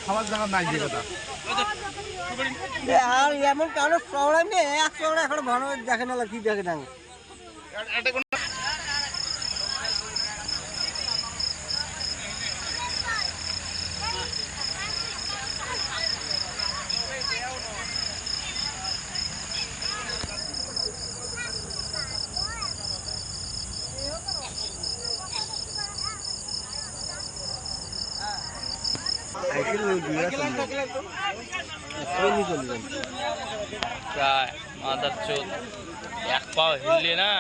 খাবার জায়গা নাই আর এমন কারো প্রবলেম নেই, এক চওড়া এখন ভালো দেখে না কি দেখে না। মাদার চোদ এক পাও হিললে না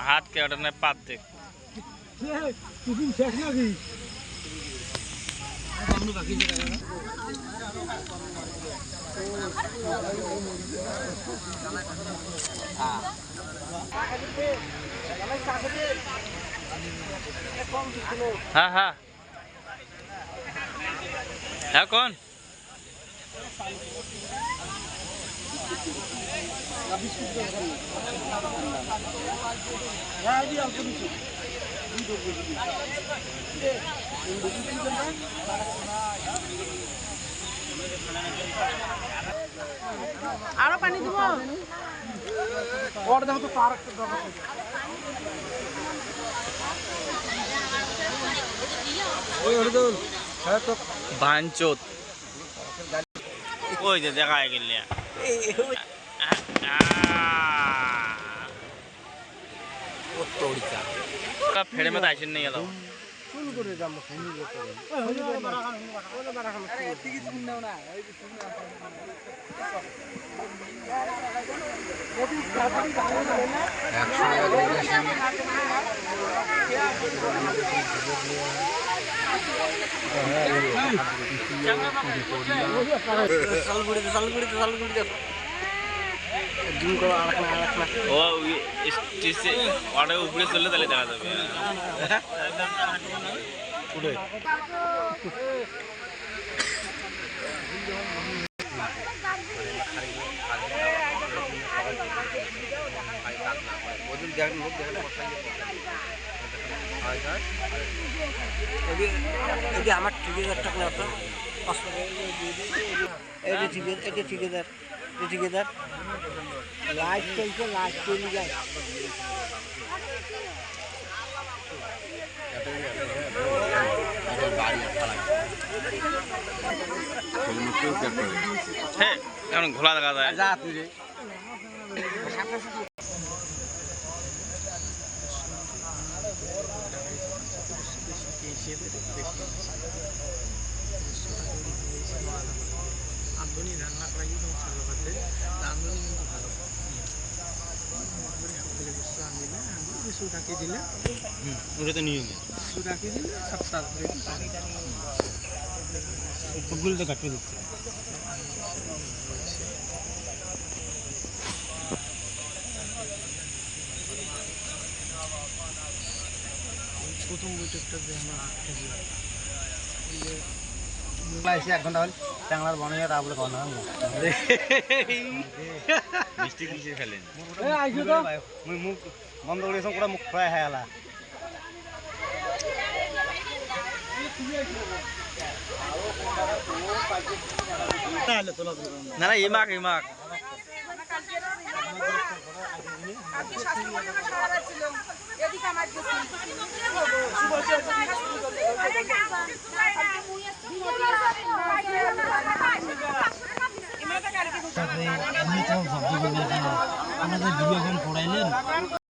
হাত কেটে পাত দেখ শেষ নাকি হ্যাঁ হ্যাঁ এখন আরো পানি দিব দেখো তো পার্ক বাঞ্চোত ওই যে দেখা গেল ফেড়ে মে আইসেন নিয়ে গেল ও উপরে চললে তাহলে দেখা যাবে এটি আমার ঠিকাদারটা না তো এটা ঠিকাদার লাইট চলছে লাইট চলে যায় হ্যাঁ এখন ঘোলা দেখা যায় যা তুই রে আন্দোলন রান্না করা কিন্তু ভালো করতে আন্দোলন কিন্তু ভালো সকলে বস্তু আনলে কিছু রাখি দিলে ওটা তো নিয়মে কিছু রাখি দিলে সপ্তাহ ধরে সবগুলো তো কাটতে দিচ্ছে প্রথম বৈঠকটা যে আমরা এসে 1 ঘন্টা হল ট্যাংলার বনে তা বলে কথা মিষ্টি কিসে খেলেন আইছো তো মুখ বন্ধ করে পুরো মুখ খোয়া হয়ে গেল না না ইমাক ইমাক কালকে শাস্তি করে আমার সারা ছিল এদিকে আমার আমাদের ভিডিও গেম পড়াইলেন